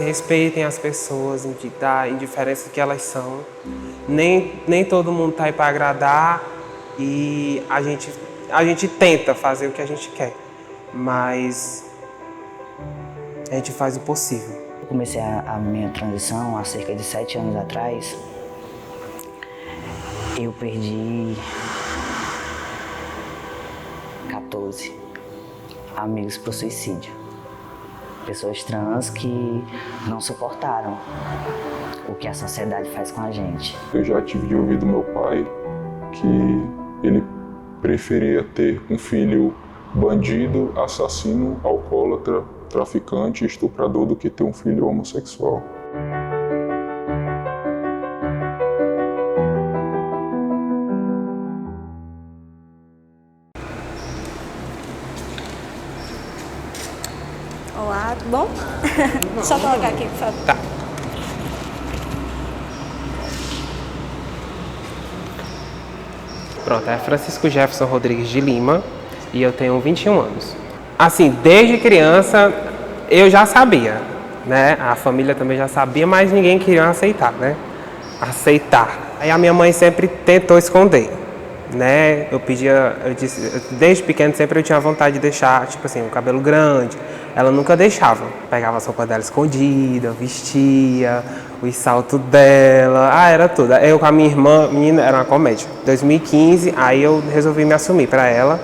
Respeitem as pessoas, da indiferença que elas são. Nem todo mundo está aí para agradar e a gente tenta fazer o que a gente quer, mas a gente faz o possível. Eu comecei a minha transição há cerca de 7 anos atrás. Eu perdi 14 amigos por suicídio. Pessoas trans que não suportaram o que a sociedade faz com a gente. Eu já tive de ouvir do meu pai que ele preferia ter um filho bandido, assassino, alcoólatra, traficante, estuprador do que ter um filho homossexual. Olá, tudo bom? Só colocar aqui, por favor. Tá. Pronto, é Francisco Jefferson Rodrigues de Lima e eu tenho 21 anos. Assim, desde criança eu já sabia, né? A família também já sabia, mas ninguém queria aceitar, né? Aceitar. Aí a minha mãe sempre tentou esconder, né? Eu disse, desde pequeno sempre eu tinha vontade de deixar, tipo assim, o cabelo grande. Ela nunca deixava. Pegava a roupa dela escondida, vestia, os saltos dela, era tudo. Eu com a minha irmã, menina, era uma comédia. 2015, aí eu resolvi me assumir pra ela.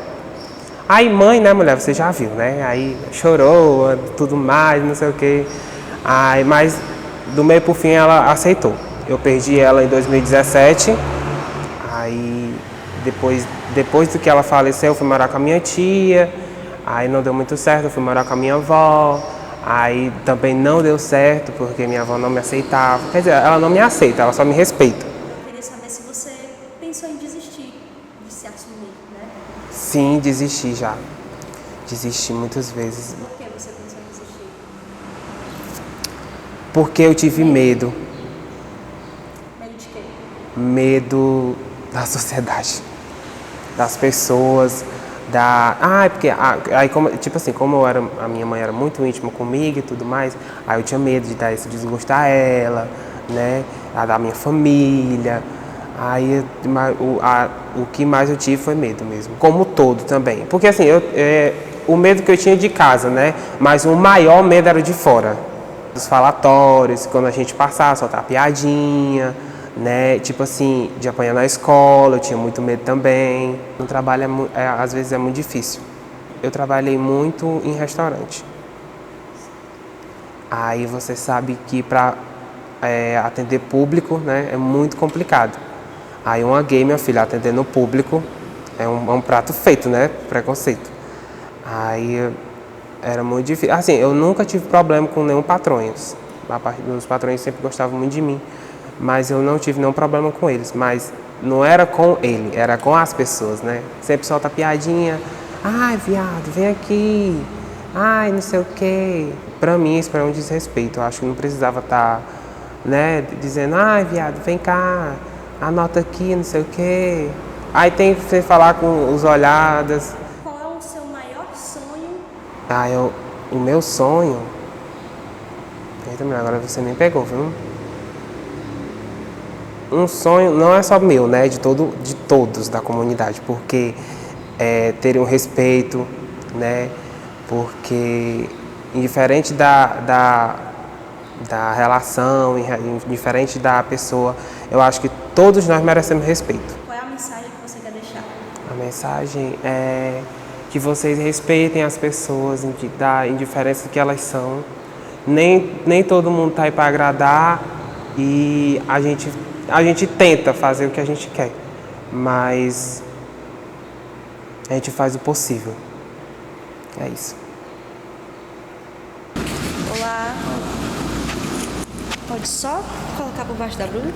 Aí mãe, né, mulher, você já viu, né? Aí chorou, tudo mais, não sei o quê. Aí, mas do meio pro fim ela aceitou. Eu perdi ela em 2017. Aí depois do que ela faleceu, eu fui morar com a minha tia. Aí não deu muito certo, eu fui morar com a minha avó. Aí também não deu certo, porque minha avó não me aceitava. Quer dizer, ela não me aceita, ela só me respeita. Eu queria saber se você pensou em desistir de se assumir, né? Sim, desisti já. Desisti muitas vezes. Por que você pensou em desistir? Porque eu tive medo. Medo de quê? Medo da sociedade, das pessoas, porque aí como a minha mãe era muito íntima comigo e tudo mais, aí eu tinha medo de dar esse desgosto a ela, né, a da minha família. Aí o que mais eu tive foi medo mesmo, como todo também, porque assim, o medo que eu tinha de casa, né, mas o maior medo era o de fora, dos falatórios, quando a gente passava, soltar piadinha, né? Tipo assim, de apanhar na escola, eu tinha muito medo também. No trabalho às vezes é muito difícil. Eu trabalhei muito em restaurante. Aí você sabe que para atender público, né, é muito complicado. Aí uma gay, minha filha, atendendo o público é um prato feito, né? Preconceito. Aí era muito difícil. Assim, eu nunca tive problema com nenhum patrões. Os patrões sempre gostavam muito de mim. Mas eu não tive nenhum problema com eles, mas não era com ele, era com as pessoas, né? Sempre solta piadinha, ai, viado, vem aqui, ai, não sei o quê. Pra mim, isso é um desrespeito, eu acho que não precisava estar, né, dizendo, ai, viado, vem cá, anota aqui, não sei o quê. Aí tem que você falar com os olhadas. Qual é o seu maior sonho? O meu sonho... Eita, mulher, agora você me pegou, viu? Um sonho não é só meu, né? De todos da comunidade, porque terem um respeito, né? Porque indiferente da relação, indiferente da pessoa, eu acho que todos nós merecemos respeito. Qual é a mensagem que você quer deixar? A mensagem é que vocês respeitem as pessoas, da indiferença que elas são. Nem todo mundo está aí para agradar e a gente tenta fazer o que a gente quer, mas a gente faz o possível. É isso. Olá. Pode só colocar por baixo da blusa?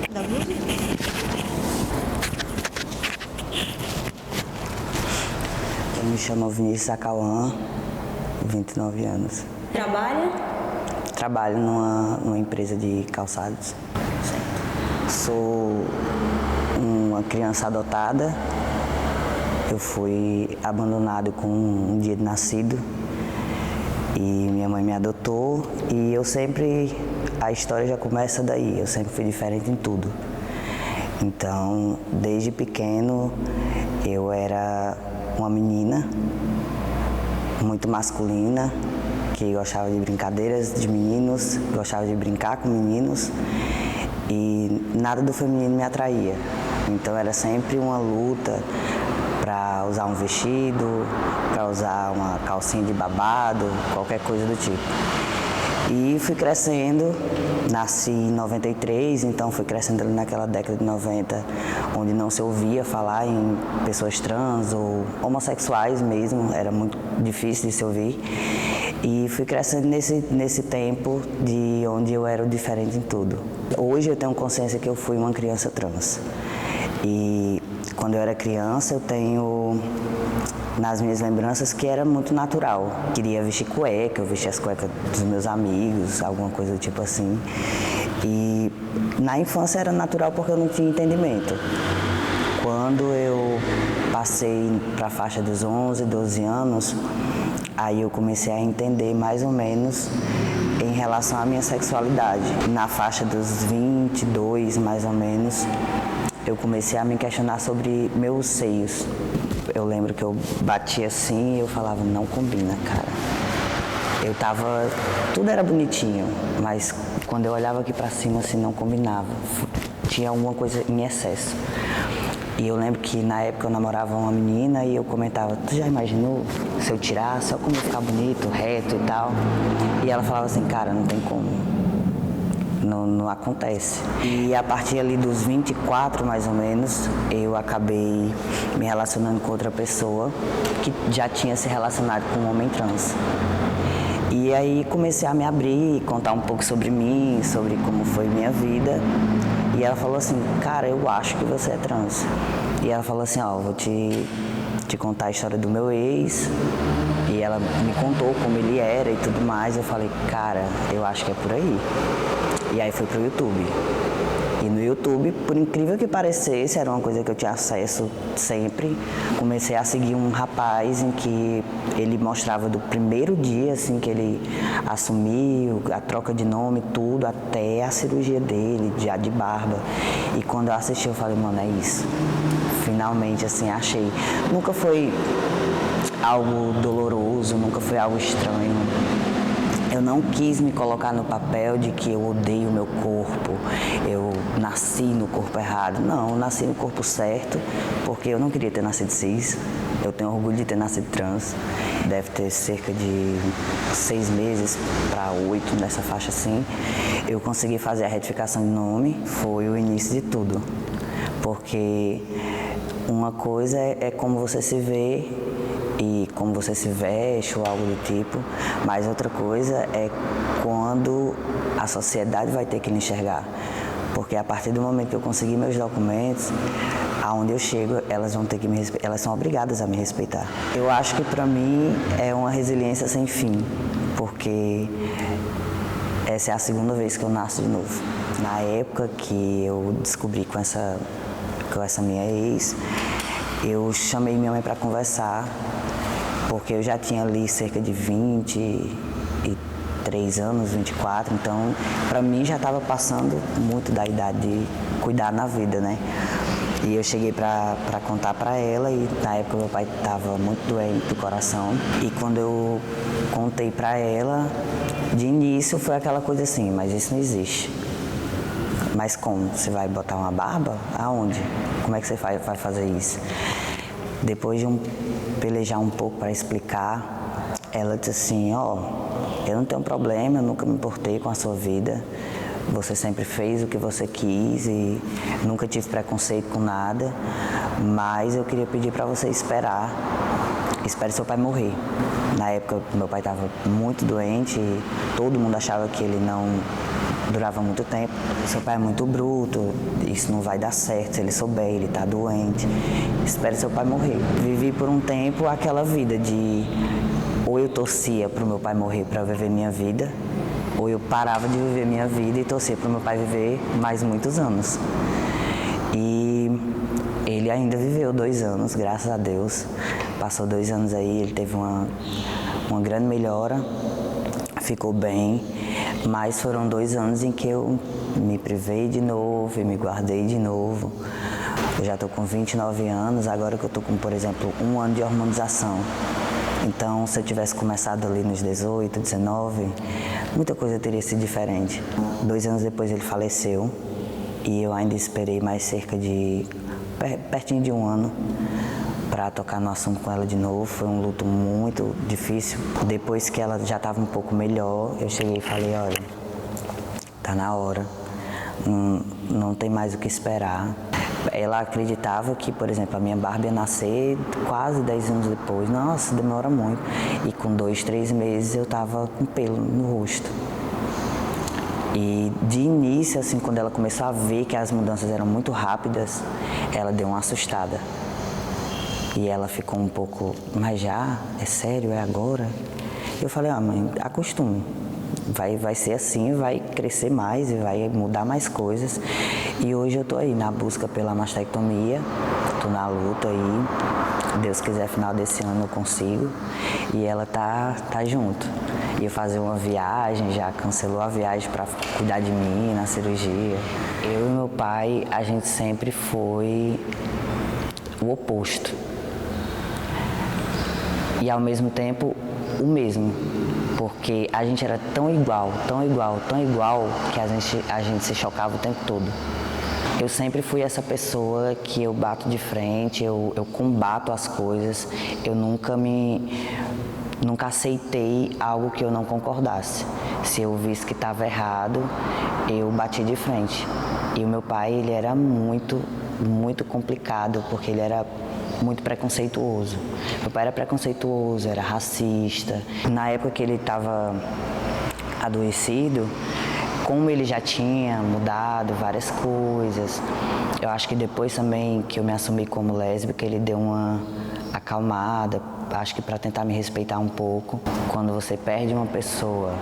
Eu me chamo Vinícius Acauã, 29 anos. Trabalha? Trabalho numa empresa de calçados. Sou uma criança adotada. Eu fui abandonado com um dia de nascido E minha mãe me adotou e a história já começa daí, eu sempre fui diferente em tudo. Então, desde pequeno, eu era uma menina muito masculina, que gostava de brincadeiras de meninos, gostava de brincar com meninos e nada do feminino me atraía. Então era sempre uma luta para usar um vestido, para usar uma calcinha de babado, qualquer coisa do tipo. E fui crescendo, nasci em 93, então fui crescendo ali naquela década de 90, onde não se ouvia falar em pessoas trans ou homossexuais mesmo, era muito difícil de se ouvir. E fui crescendo nesse tempo de onde eu era o diferente em tudo. Hoje eu tenho consciência que eu fui uma criança trans. E quando eu era criança, eu tenho nas minhas lembranças que era muito natural. Queria vestir cueca, eu vestia as cuecas dos meus amigos, alguma coisa do tipo assim. E na infância era natural porque eu não tinha entendimento. Quando eu passei para a faixa dos 11, 12 anos, aí eu comecei a entender mais ou menos em relação à minha sexualidade. Na faixa dos 22, mais ou menos, eu comecei a me questionar sobre meus seios. Eu lembro que eu batia assim e eu falava, não combina, cara. Tudo era bonitinho, mas quando eu olhava aqui pra cima, assim, não combinava. Tinha alguma coisa em excesso. E eu lembro que na época eu namorava uma menina e eu comentava, tu já imaginou se eu tirasse, só como ficar bonito, reto e tal? E ela falava assim, cara, não tem como. Não acontece. E a partir ali dos 24, mais ou menos, eu acabei me relacionando com outra pessoa que já tinha se relacionado com um homem trans. E aí comecei a me abrir, contar um pouco sobre mim, sobre como foi minha vida. E ela falou assim, cara, eu acho que você é trans. E ela falou assim, ó, vou te contar a história do meu ex. E ela me contou como ele era e tudo mais. Eu falei, cara, eu acho que é por aí. E aí fui pro YouTube. E no YouTube, por incrível que parecesse, era uma coisa que eu tinha acesso sempre. Comecei a seguir um rapaz em que ele mostrava do primeiro dia, assim, que ele assumiu, a troca de nome, tudo, até a cirurgia dele, já de barba. E quando eu assisti, eu falei, mano, é isso. Finalmente, assim, achei. Nunca foi algo doloroso, nunca foi algo estranho. Eu não quis me colocar no papel de que eu odeio o meu corpo, eu nasci no corpo errado. Não, eu nasci no corpo certo, porque eu não queria ter nascido cis. Eu tenho orgulho de ter nascido trans. Deve ter cerca de 6 meses para 8, nessa faixa assim. Eu consegui fazer a retificação de nome, foi o início de tudo. Porque uma coisa é como você se vê e como você se veste ou algo do tipo, mas outra coisa é quando a sociedade vai ter que lhe enxergar. Porque a partir do momento que eu conseguir meus documentos, aonde eu chego, elas vão ter que me respeitar, elas são obrigadas a me respeitar. Eu acho que para mim é uma resiliência sem fim, porque essa é a segunda vez que eu nasço de novo. Na época que eu descobri com essa minha ex, eu chamei minha mãe para conversar, porque eu já tinha ali cerca de 23 anos, 24, então para mim já estava passando muito da idade de cuidar na vida, né? E eu cheguei para contar para ela e na época meu pai estava muito doente do coração e quando eu contei para ela, de início foi aquela coisa assim, mas isso não existe. Mas como? Você vai botar uma barba? Aonde? Como é que você vai fazer isso? Depois de pelejar um pouco para explicar, ela disse assim, ó, eu não tenho problema, eu nunca me importei com a sua vida. Você sempre fez o que você quis e nunca tive preconceito com nada, mas eu queria pedir para você esperar. Espere seu pai morrer. Na época, meu pai estava muito doente e todo mundo achava que ele não durava muito tempo. Seu pai é muito bruto, isso não vai dar certo, se ele souber, ele está doente. Espere seu pai morrer. Vivi por um tempo aquela vida de ou eu torcia para o meu pai morrer para viver minha vida, ou eu parava de viver minha vida e torcia para o meu pai viver mais muitos anos. E ele ainda viveu 2 anos, graças a Deus. Passou 2 anos aí, ele teve uma grande melhora. ficou bem, mas foram 2 anos em que eu me privei de novo e me guardei de novo. Eu já estou com 29 anos, agora que eu estou com, por exemplo, 1 ano de hormonização. Então, se eu tivesse começado ali nos 18, 19, muita coisa teria sido diferente. 2 anos depois ele faleceu e eu ainda esperei mais cerca de, pertinho de 1 ano, para tocar no assunto com ela de novo. Foi um luto muito difícil. Depois que ela já estava um pouco melhor, eu cheguei e falei, olha, tá na hora, não tem mais o que esperar. Ela acreditava que, por exemplo, a minha Barbie ia nascer quase 10 anos depois. Nossa, demora muito. E com 2, 3 meses eu estava com pelo no rosto. E de início, assim, quando ela começou a ver que as mudanças eram muito rápidas, ela deu uma assustada. E ela ficou um pouco, mas já? É sério? É agora? Eu falei, mãe, acostume. Vai ser assim, vai crescer mais e vai mudar mais coisas. E hoje eu tô aí na busca pela mastectomia, tô na luta aí. Deus quiser, final desse ano eu consigo. E ela tá junto. Ia fazer uma viagem, já cancelou a viagem para cuidar de mim na cirurgia. Eu e meu pai, a gente sempre foi o oposto. E ao mesmo tempo, o mesmo. Porque a gente era tão igual, que a gente se chocava o tempo todo. Eu sempre fui essa pessoa que eu bato de frente, eu combato as coisas, eu nunca aceitei algo que eu não concordasse. Se eu visse que estava errado, eu bati de frente. E o meu pai, ele era muito, muito complicado, porque ele era muito preconceituoso. Meu pai era preconceituoso, era racista. Na época que ele estava adoecido, como ele já tinha mudado várias coisas, eu acho que depois também que eu me assumi como lésbica, ele deu uma acalmada, acho que para tentar me respeitar um pouco. Quando você perde uma pessoa,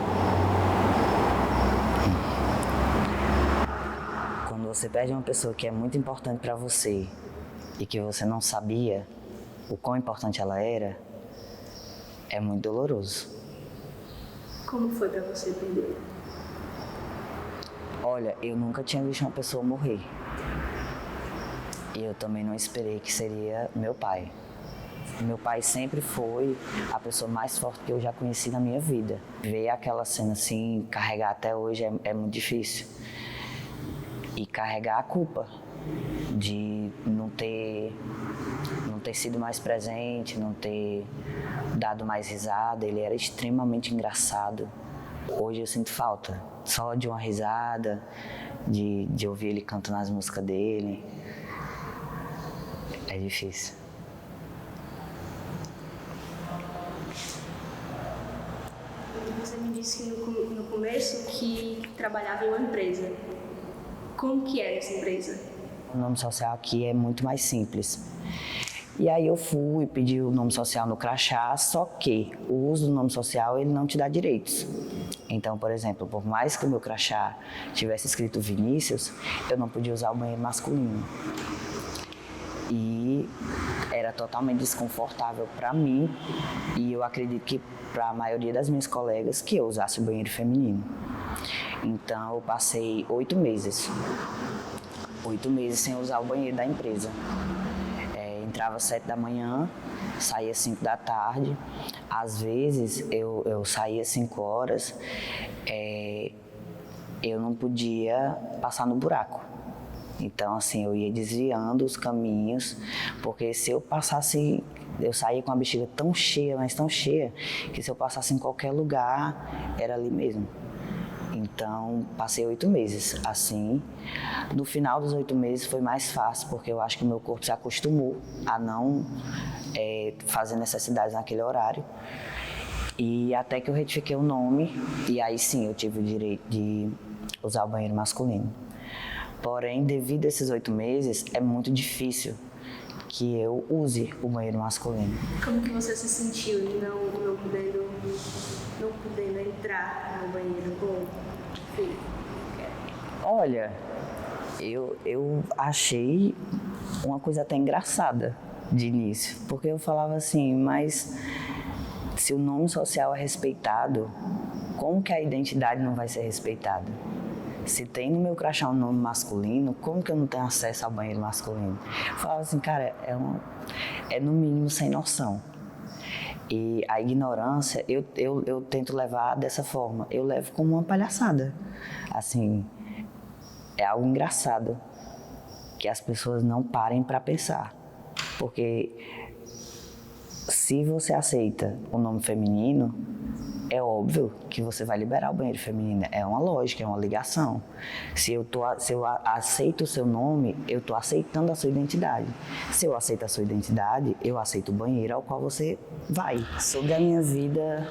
que é muito importante para você, e que você não sabia o quão importante ela era, é muito doloroso. Como foi para você perder? Olha, eu nunca tinha visto uma pessoa morrer. E eu também não esperei que seria meu pai. Meu pai sempre foi a pessoa mais forte que eu já conheci na minha vida. Ver aquela cena assim, carregar até hoje é muito difícil. E carregar a culpa de não ter sido mais presente, não ter dado mais risada. Ele era extremamente engraçado. Hoje eu sinto falta só de uma risada, de ouvir ele cantando as músicas dele. É difícil. Você me disse no começo que trabalhava em uma empresa. Como que é essa empresa? O nome social aqui é muito mais simples. E aí eu fui pedir o nome social no crachá, só que o uso do nome social, ele não te dá direitos. Então, por exemplo, por mais que o meu crachá tivesse escrito Vinícius, eu não podia usar o banheiro masculino. E era totalmente desconfortável para mim, e eu acredito que para a maioria das minhas colegas, que eu usasse o banheiro feminino. Então eu passei 8 meses sem usar o banheiro da empresa. Entrava às 7 da manhã, saía às 5 da tarde. Às vezes eu saía às 5 horas, eu não podia passar no buraco. Então, assim, eu ia desviando os caminhos, porque se eu passasse, eu saía com a bexiga tão cheia, mas tão cheia, que se eu passasse em qualquer lugar, era ali mesmo. Então, passei 8 meses assim. No final dos 8 meses foi mais fácil, porque eu acho que o meu corpo se acostumou a não fazer necessidades naquele horário. E até que eu retifiquei o nome, e aí sim eu tive o direito de usar o banheiro masculino. Porém, devido a esses 8 meses, é muito difícil que eu use o banheiro masculino. Como que você se sentiu de não podendo entrar no banheiro? Bom, enfim. Olha, eu achei uma coisa até engraçada de início, porque eu falava assim, mas se o nome social é respeitado, como que a identidade não vai ser respeitada? Se tem no meu crachá um nome masculino, como que eu não tenho acesso ao banheiro masculino? Eu falava assim, cara, é no mínimo sem noção. E a ignorância, eu tento levar dessa forma. Eu levo como uma palhaçada. Assim, é algo engraçado que as pessoas não parem para pensar. Porque se você aceita o nome feminino, é óbvio que você vai liberar o banheiro feminino. É uma lógica, é uma ligação. Se eu aceito o seu nome, eu estou aceitando a sua identidade. Se eu aceito a sua identidade, eu aceito o banheiro ao qual você vai. Sobre a minha vida,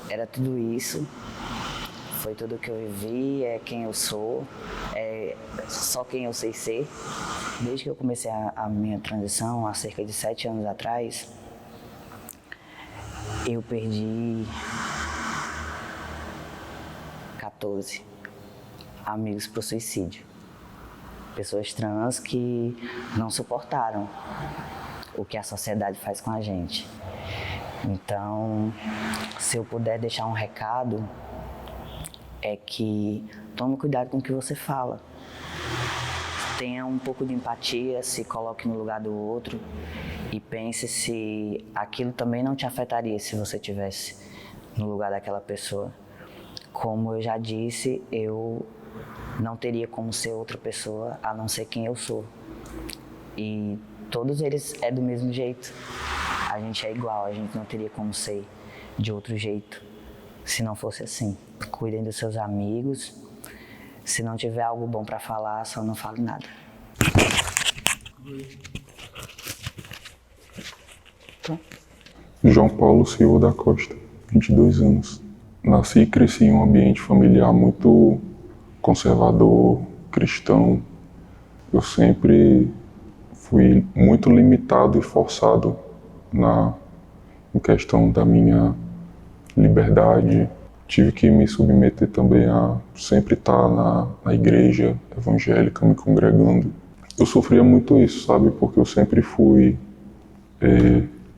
era tudo isso. Foi tudo que eu vivi, é quem eu sou, é só quem eu sei ser. Desde que eu comecei a minha transição, há cerca de 7 anos atrás, eu perdi 14 amigos pro suicídio. Pessoas trans que não suportaram o que a sociedade faz com a gente. Então, se eu puder deixar um recado, é que tome cuidado com o que você fala. Tenha um pouco de empatia, se coloque no lugar do outro e pense se aquilo também não te afetaria se você estivesse no lugar daquela pessoa. Como eu já disse, eu não teria como ser outra pessoa a não ser quem eu sou. E todos eles é do mesmo jeito. A gente é igual, a gente não teria como ser de outro jeito se não fosse assim. Cuidem dos seus amigos. Se não tiver algo bom para falar, só não fale nada. João Paulo Silva da Costa, 22 anos. Nasci e cresci em um ambiente familiar muito conservador, cristão. Eu sempre fui muito limitado e forçado em questão da minha liberdade. Tive que me submeter também a sempre estar na igreja evangélica, me congregando. Eu sofria muito isso, sabe? Porque eu sempre fui,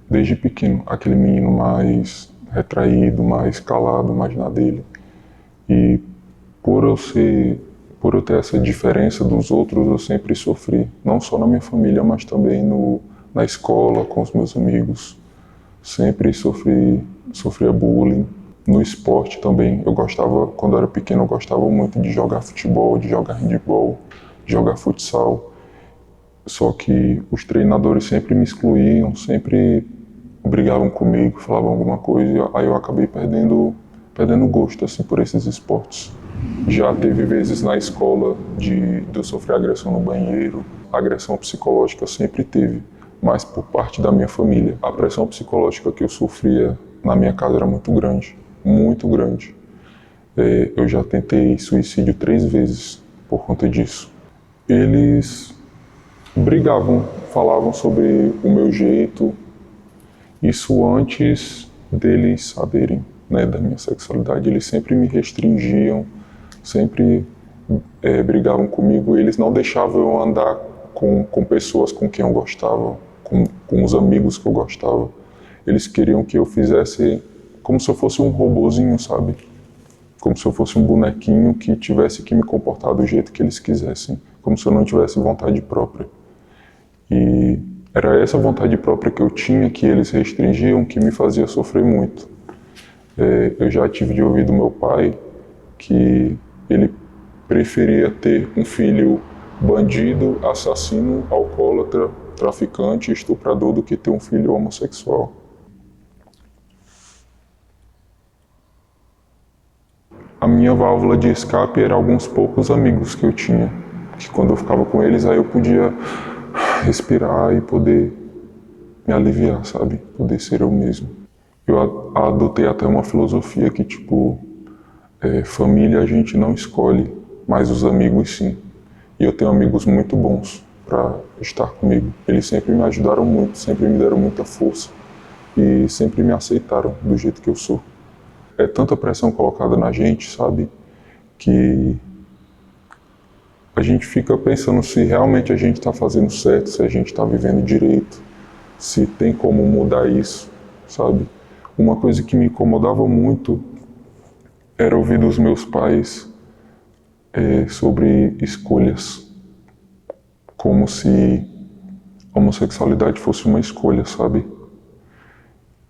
desde pequeno, aquele menino mais retraído, mais calado, mais na dele. E por eu ter essa diferença dos outros, eu sempre sofri. Não só na minha família, mas também na escola, com os meus amigos. Sempre sofria bullying. No esporte também, quando eu era pequeno, eu gostava muito de jogar futebol, de jogar handebol, de jogar futsal. Só que os treinadores sempre me excluíam, sempre brigavam comigo, falavam alguma coisa, aí eu acabei perdendo gosto assim, por esses esportes. Já teve vezes na escola de eu sofrer agressão no banheiro, agressão psicológica sempre teve, mas por parte da minha família. A pressão psicológica que eu sofria na minha casa era muito grande. Muito grande. Eu já tentei suicídio 3 vezes por conta disso. Eles brigavam, falavam sobre o meu jeito, isso antes deles saberem, né, da minha sexualidade. Eles sempre me restringiam, sempre brigavam comigo. Eles não deixavam eu andar com pessoas com quem eu gostava, com os amigos que eu gostava. Eles queriam que eu fizesse como se eu fosse um robozinho, sabe? Como se eu fosse um bonequinho que tivesse que me comportar do jeito que eles quisessem, como se eu não tivesse vontade própria. E era essa vontade própria que eu tinha, que eles restringiam, que me fazia sofrer muito. Eu já tive de ouvir do meu pai que ele preferia ter um filho bandido, assassino, alcoólatra, traficante, estuprador, do que ter um filho homossexual. A minha válvula de escape era alguns poucos amigos que eu tinha, que quando eu ficava com eles, aí eu podia respirar e poder me aliviar, sabe? Poder ser eu mesmo. Eu adotei até uma filosofia que, família a gente não escolhe, mas os amigos sim. E eu tenho amigos muito bons para estar comigo. Eles sempre me ajudaram muito, sempre me deram muita força e sempre me aceitaram do jeito que eu sou. É tanta pressão colocada na gente, sabe, que a gente fica pensando se realmente a gente está fazendo certo, se a gente está vivendo direito, se tem como mudar isso, sabe? Uma coisa que me incomodava muito era ouvir dos meus pais sobre escolhas, como se a homossexualidade fosse uma escolha, sabe?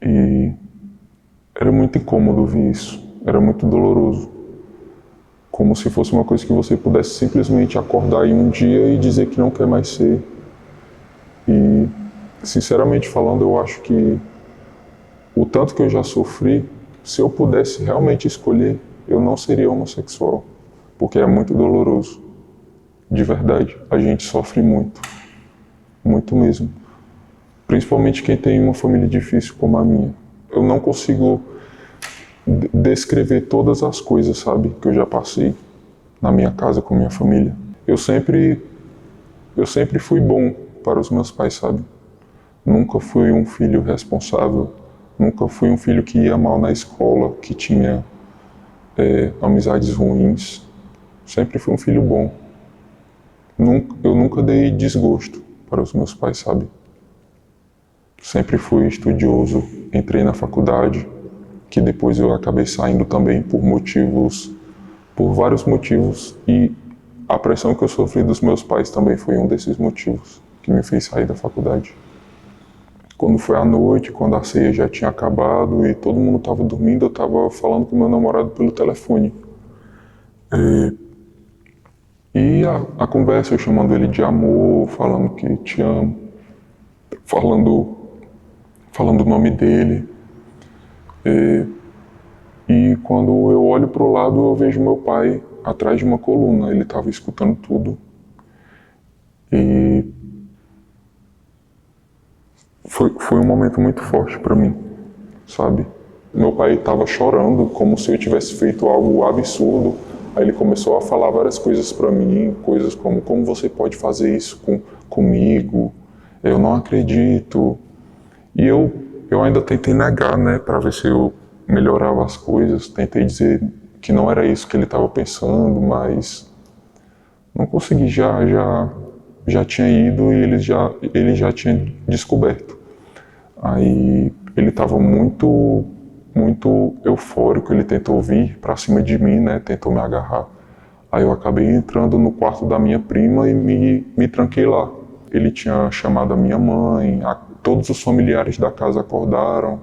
E era muito incômodo ouvir isso, era muito doloroso. Como se fosse uma coisa que você pudesse simplesmente acordar em um dia e dizer que não quer mais ser. E, sinceramente falando, eu acho que o tanto que eu já sofri, se eu pudesse realmente escolher, eu não seria homossexual, porque é muito doloroso. De verdade, a gente sofre muito, muito mesmo. Principalmente quem tem uma família difícil como a minha. Eu não consigo descrever todas as coisas, sabe, que eu já passei na minha casa com minha família. Eu sempre fui bom para os meus pais, sabe? Nunca fui um filho responsável, nunca fui um filho que ia mal na escola, que tinha amizades ruins. Sempre fui um filho bom. Eu nunca dei desgosto para os meus pais, sabe? Sempre fui estudioso, entrei na faculdade, que depois eu acabei saindo também por vários motivos, e a pressão que eu sofri dos meus pais também foi um desses motivos que me fez sair da faculdade. Quando foi à noite, quando a ceia já tinha acabado e todo mundo estava dormindo, eu estava falando com meu namorado pelo telefone. E a conversa, eu chamando ele de amor, falando que te amo, falando o nome dele. E quando eu olho para o lado, eu vejo meu pai atrás de uma coluna. Ele estava escutando tudo. E foi um momento muito forte para mim, sabe? Meu pai estava chorando, como se eu tivesse feito algo absurdo. Aí ele começou a falar várias coisas para mim, coisas como você pode fazer isso comigo? Eu não acredito. E eu ainda tentei negar, né, para ver se eu melhorava as coisas. Tentei dizer que não era isso que ele estava pensando, mas não consegui. Já tinha ido e ele já tinha descoberto. Aí ele estava muito eufórico, ele tentou vir para cima de mim, né, tentou me agarrar. Aí eu acabei entrando no quarto da minha prima e me tranquei lá. Ele tinha chamado a minha mãe, todos os familiares da casa acordaram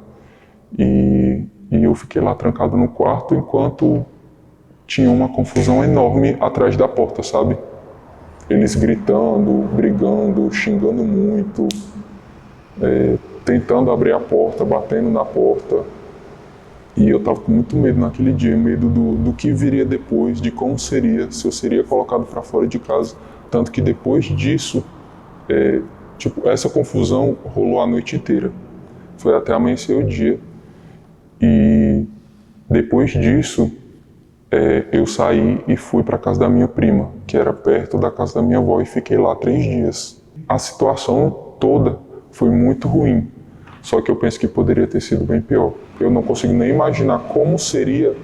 e eu fiquei lá trancado no quarto enquanto tinha uma confusão enorme atrás da porta, sabe? Eles gritando, brigando, xingando muito, tentando abrir a porta, batendo na porta. E eu tava com muito medo naquele dia, medo do que viria depois, de como seria, se eu seria colocado para fora de casa. Tanto que depois disso, essa confusão rolou a noite inteira. Foi até amanhecer o dia. E depois disso, eu saí e fui para casa da minha prima, que era perto da casa da minha avó, e fiquei lá 3 dias. A situação toda foi muito ruim, só que eu penso que poderia ter sido bem pior. Eu não consigo nem imaginar como seria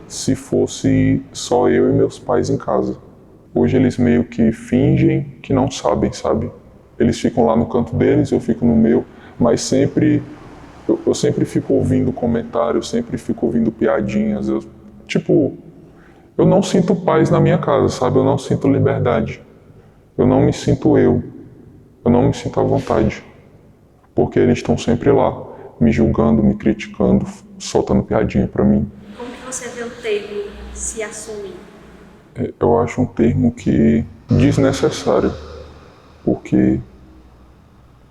se fosse só eu e meus pais em casa. Hoje eles meio que fingem que não sabem, sabe? Eles ficam lá no canto deles, eu fico no meu, mas eu sempre fico ouvindo comentários, sempre fico ouvindo piadinhas. Eu não sinto paz na minha casa, sabe? Eu não sinto liberdade. Eu não me sinto eu não me sinto à vontade. Porque eles estão sempre lá, me julgando, me criticando, soltando piadinha pra mim. Como que você vê o termo se assumir? Eu acho um termo que desnecessário. Porque,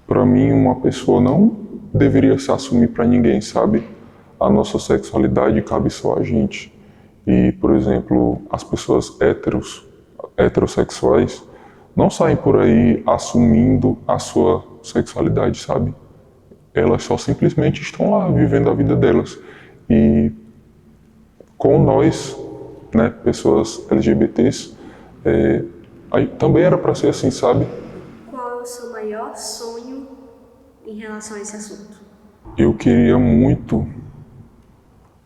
pra mim, uma pessoa não deveria se assumir pra ninguém, sabe? A nossa sexualidade cabe só a gente. E, por exemplo, as pessoas heterossexuais não saem por aí assumindo a sua sexualidade, sabe? Elas só simplesmente estão lá vivendo a vida delas. E com nós, né, pessoas LGBTs, também era para ser assim, sabe? Qual é o seu maior sonho em relação a esse assunto? Eu queria muito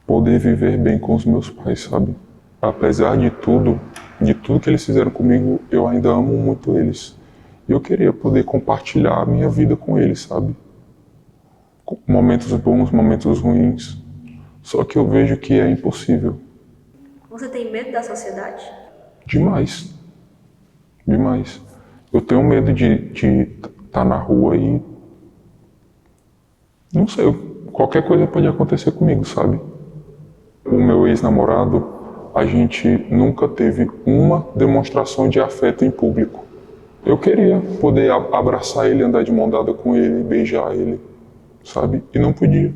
poder viver bem com os meus pais, sabe? Apesar de tudo que eles fizeram comigo, eu ainda amo muito eles. E eu queria poder compartilhar a minha vida com eles, sabe? momentos bons, momentos ruins. Só que eu vejo que é impossível. Você tem medo da sociedade? Demais. Demais. Eu tenho medo de estar na rua e... Não sei, qualquer coisa pode acontecer comigo, sabe? O meu ex-namorado, a gente nunca teve uma demonstração de afeto em público. Eu queria poder abraçar ele, andar de mão dada com ele, beijar ele, sabe? E não podia,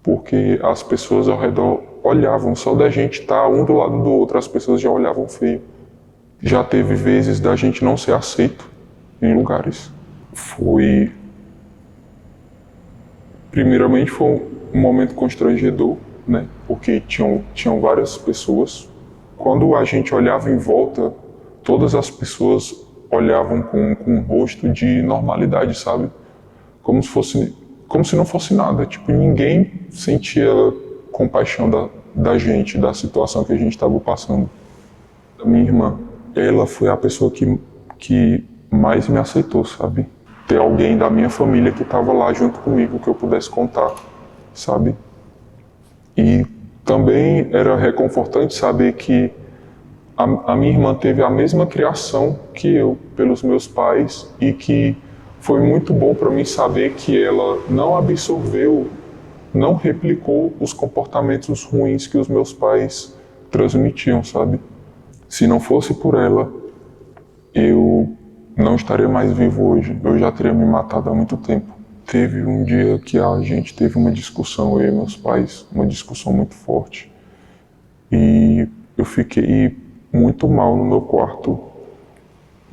porque as pessoas ao redor olhavam, só da gente estar um do lado do outro, as pessoas já olhavam feio. Já teve vezes da gente não ser aceito em lugares. Primeiramente foi um momento constrangedor, né? Porque tinham várias pessoas. Quando a gente olhava em volta, todas as pessoas olhavam com um rosto de normalidade, sabe? Como se não fosse nada. Tipo, ninguém sentia compaixão da gente, da situação que a gente estava passando. A minha irmã, ela foi a pessoa que mais me aceitou, sabe? Ter alguém da minha família que estava lá junto comigo, que eu pudesse contar, sabe? E também era reconfortante saber que a minha irmã teve a mesma criação que eu, pelos meus pais, e que foi muito bom para mim saber que ela não absorveu, não replicou os comportamentos ruins que os meus pais transmitiam, sabe? Se não fosse por ela, eu não estaria mais vivo hoje. Eu já teria me matado há muito tempo. Teve um dia que a gente teve uma discussão, eu e meus pais, uma discussão muito forte. E eu fiquei muito mal no meu quarto.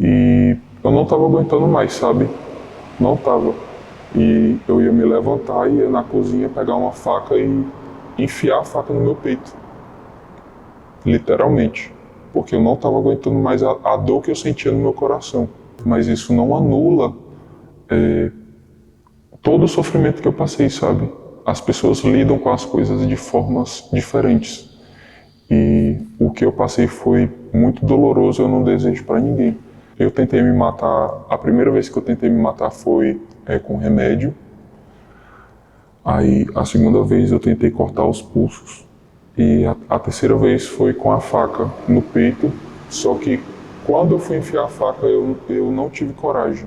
E eu não estava aguentando mais, sabe? Não estava. E eu ia me levantar, ia na cozinha pegar uma faca e enfiar a faca no meu peito. Literalmente. Porque eu não estava aguentando mais a dor que eu sentia no meu coração. Mas isso não anula todo o sofrimento que eu passei, sabe? As pessoas lidam com as coisas de formas diferentes. E o que eu passei foi muito doloroso, eu não desejo para ninguém. Eu tentei me matar, a primeira vez que eu tentei me matar foi com remédio. Aí a segunda vez eu tentei cortar os pulsos. E a terceira vez foi com a faca no peito, só que quando eu fui enfiar a faca eu não tive coragem.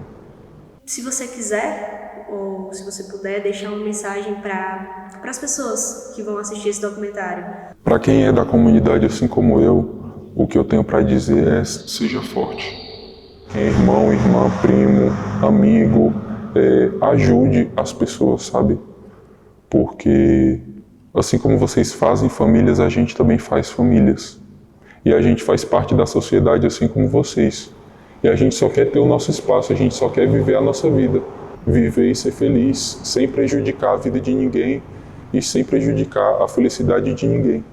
Se você quiser, ou se você puder, deixar uma mensagem para as pessoas que vão assistir esse documentário. Para quem é da comunidade assim como eu, o que eu tenho para dizer é: seja forte. Irmão, irmã, primo, amigo, ajude as pessoas, sabe? Porque assim como vocês fazem famílias, a gente também faz famílias. E a gente faz parte da sociedade assim como vocês. E a gente só quer ter o nosso espaço, a gente só quer viver a nossa vida. Viver e ser feliz, sem prejudicar a vida de ninguém e sem prejudicar a felicidade de ninguém.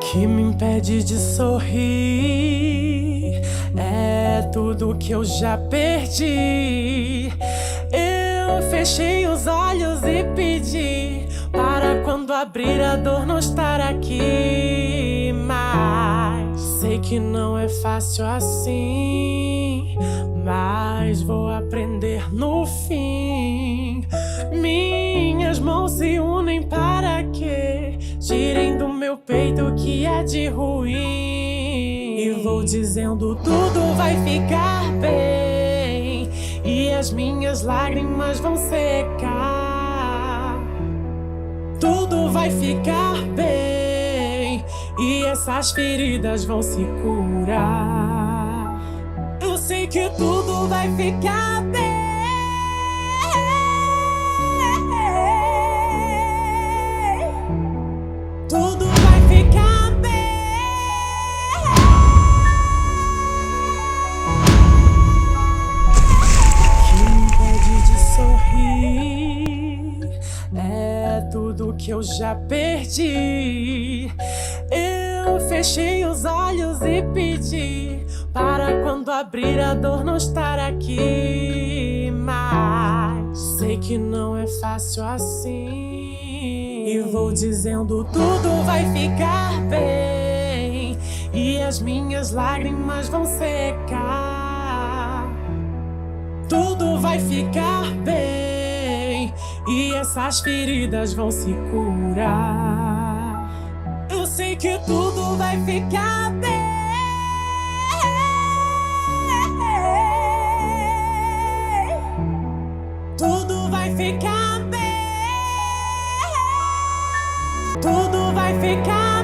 Que me impede de sorrir é tudo que eu já perdi. Eu fechei os olhos e pedi para quando abrir a dor não estar aqui. Mas sei que não é fácil assim, mas vou aprender no fim. Minhas mãos se unem para que tirem do meu peito o que é de ruim. E vou dizendo tudo vai ficar bem, e as minhas lágrimas vão secar. Tudo vai ficar bem, e essas feridas vão se curar. Eu sei que tudo vai ficar bem. Tudo vai ficar bem. Que me impede de sorrir é tudo que eu já perdi. Eu fechei os olhos e pedi para quando abrir a dor não estar aqui. Mas sei que não é fácil assim, e vou dizendo tudo vai ficar bem, e as minhas lágrimas vão secar. Tudo vai ficar bem, e essas feridas vão se curar. Eu sei que tudo vai ficar bem. Tudo vai ficar bem. Tudo vai ficar